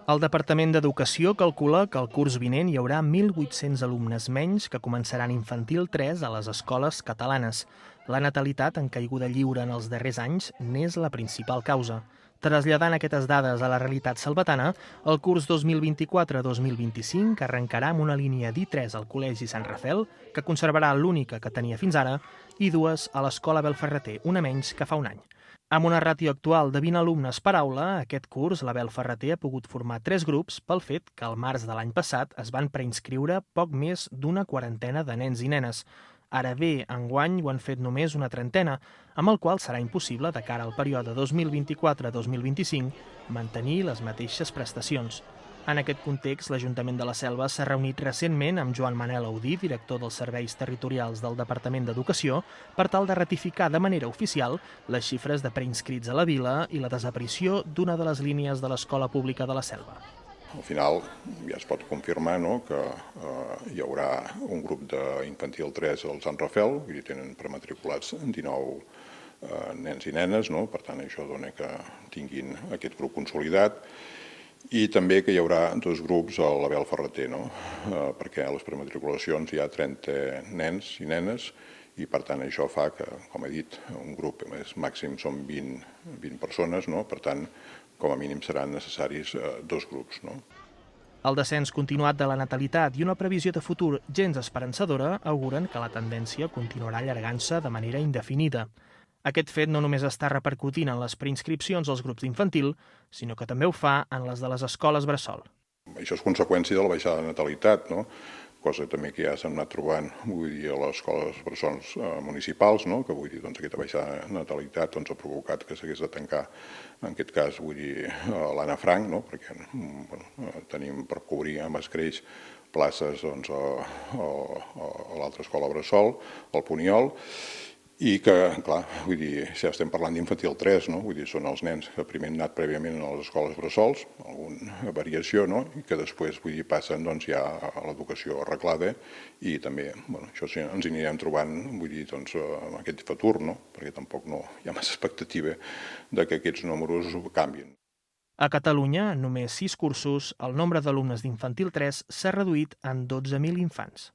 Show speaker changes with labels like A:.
A: El Departament d'Educació calcula que el curs vinent hi haurà 1.800 alumnes menys que començaran infantil 3 a les escoles catalanes. La natalitat en caiguda lliure en els darrers anys n'és la principal causa. Traslladant aquestes dades a la realitat salvatana, el curs 2024-2025 arrencarà amb una línia d'I3 al Col·legi Sant Rafel, que conservarà l'única que tenia fins ara, i dues a l'Escola Belferreter, una menys que fa un any. Amb una ràtio actual de 20 alumnes per aula, aquest curs la Belferreter ha pogut formar 3 grups pel fet que al març de l'any passat es van preinscriure poc més d'una quarantena de nens i nenes. Ara bé, enguany ho han fet només una trentena, amb el qual serà impossible, de cara al període 2024-2025, mantenir les mateixes prestacions. En aquest context, l'Ajuntament de la Selva s'ha reunit recentment amb Joan Manel Audí, director dels Serveis Territorials del Departament d'Educació, per tal de ratificar de manera oficial les xifres de preinscrits a la vila i la desaparició d'una de les línies de l'Escola Pública de la Selva.
B: Al final ja es pot confirmar, no, que hi haurà un grup d'infantil 3 al Sant Rafel, vull dir, tenen prematriculats 19 nens i nenes, no? Per tant això dona que tinguin aquest grup consolidat, i també que hi haurà 2 grups a la Belferreter, no? Perquè a les prematriculacions hi ha 30 nens i nenes i per tant això fa que, com he dit, un grup màxim són 20 persones, no? Per tant, com a mínim seran necessaris 2 grups, no?
A: El descens continuat de la natalitat i una previsió de futur gens esperançadora auguren que la tendència continuarà allargant-se de manera indefinida. Aquest fet no només està repercutint en les preinscripcions als grups d'infantil, sinó que també ho fa en les de les escoles bressol.
B: Això és conseqüència de la baixada de natalitat, no? Cosa també que ja s'han anat trobant, vull dir, a les escoles bressols municipals, no? Que vull dir, doncs aquesta baixada de natalitat doncs, ha provocat que s'hagués de tancar, en aquest cas, vull dir, l'Anna Frank, no? Perquè tenim per cobrir amb escreix places doncs, a l'altra escola bressol, al Puniol, i que, clar, vull dir, si estem parlant d'infantil 3, no? Vull dir, són els nens que primer han anat prèviament a les escoles bressols, alguna variació, no? I que després, vull dir, passen doncs, ja a l'educació arreglada i també, bueno, això sí, ens anirem trobant, vull dir, doncs, en aquest futur, no? Perquè tampoc no hi ha massa expectativa de que aquests números canvien.
A: A Catalunya, en només 6 cursos, el nombre d'alumnes d'infantil 3 s'ha reduït en 12.000 infants.